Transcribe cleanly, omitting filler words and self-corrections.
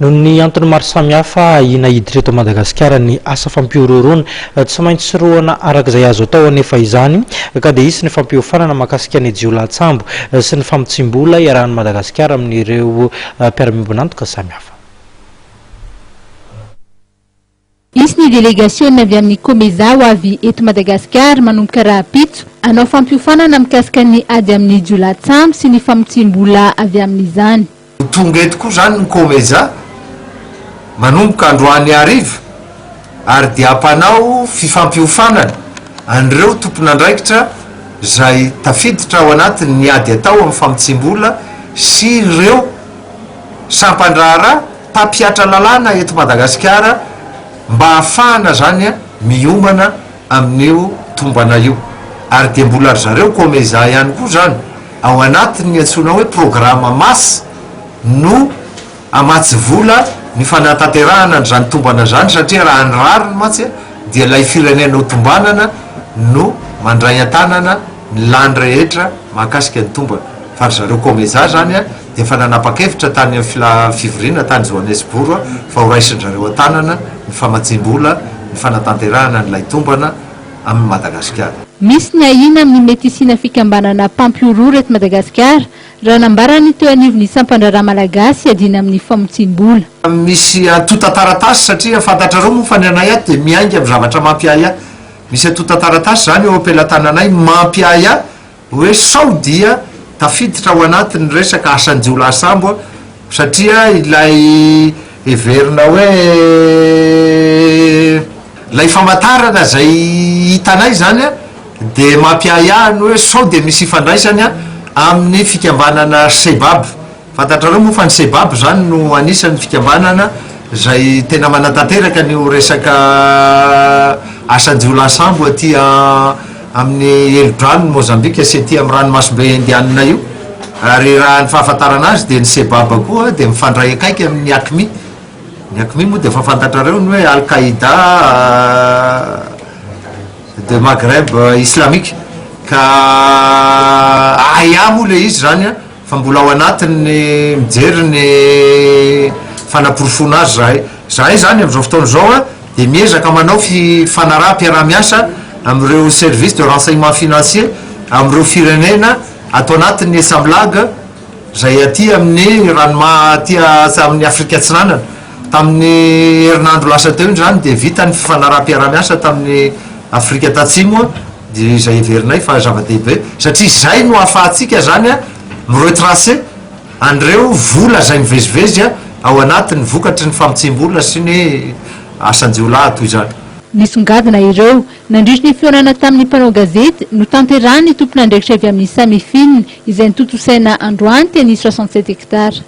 noho ny antony maro samihafa inahidy reto Madagasikara ny asa fampiororona tsy maintsy soroana arak'izay azo atao anefa izany ka dia isy ny fampiofanana mahakasika ny jiolahatsambo sy ny famotsimbola iarahan'ny Madagasikara amin'ireo mpiara-miombonantoka samihafa. Isy ny délégation avy amin'ny Komeza ho avy eto Madagasikara manomboka raha-pitso hanao fampiofanana mikasika ny ady amin'ny jiolahatsambo sy ny famotsimbola avy amin'izany. Tonga eto koa zany ny Komeza manomboka androany ariva ary dia ampanao fifampiofanana an'ireo tompon'andraikitra izay tafiditra ao anatiny ny ady atao amin'ny famotsimbola sy ireo sampandraharaha mpampiatra lalàna eto Madagasikara mba hahafahana zany miomana amin'io tombana io ary dia mbola ry zareo Komeza ihany koa zany ao anatiny antsoina hoe programa masy no amatsy vola ny fanatanterahana n'izany tombana zany satria raha ny rariny matsy dia ilay firenena ho tombanana no mandray an-tanana ny lany rehetra mahakasika ny tombana fa ry zareo Komeza zany dia efa nanapa-kevitra tany amin'ny fivoriana tany Johannesburg fa ho raisin-zareo an-tanana ny famatsim-bola ny fanatanterahana n'ilay tombana amin'ny Madagasikara. Misy ny ahina amin'ny mety isina fikambanana mpampiorora eto Madagasikara raha nambarany teo anivon'ny sampandraraha malagasy adina amin'ny famotsimbola. Misy atota-taratasy satria fantatrareo moa fa ny anay ato dia miainga amin'ny zavatra mampiay ahy. Misy atota-taratasy zany eo ampelantananay mampiay ahy hoe sao dia tafiditra ao anatiny resaka asan'ny jiolahatsambo satria ilay heverina hoe ilay famantarana zay hitanay zany dia mampiay ahy hoe sao dia misy ifandraisany amin'ny fikambanana sebab. Fantatrareo moa fa ny sebab zany no anisan'ny fikambanana zay tena manatanteraka ny resaka asan'ny jiolahatsambo aty amin'ny Elodrano Mozambika sy aty amin'ny ranomasimbe indianina io ary raha ny fahafantarana azy dia ny sebab koa dia mifandray akaiky amin'ny akmi. Ny akmi moa dia efa fantatrareo ny hoe Al-Qaïda de Maghreb islamique ka aya moa le izy zany fa mbola ao anatiny mijery ny fanaporofona azy zahay zany amin'izao fotoana zao dia miezaka manao fanaraha mpiara-miasa amin'ireo service de renseignement financier amin'ireo firenena atao anatiny Esamlaga zay aty amin'ny aty amin'ny Afrika Atsinanana tamin'ny herinandro lasa teo zany dia vita ny fanaraha mpiara-miasa tamin'ny Afrika Tatsimo dia izay heverinay fa zava-dehibe satria izay no ahafahantsika zany miretracer an'ireo vola zay mivezivezy ao anatiny vokatry ny famotsimbola sy ny asan-jiolaha toy izany. Nisongadina ireo nandritra ny fionana tamin'ny mpanao gazety no tanterahany tompon'andraikitra avy amin'ny Samifine izay nitotosaina androany teny 67 hectares.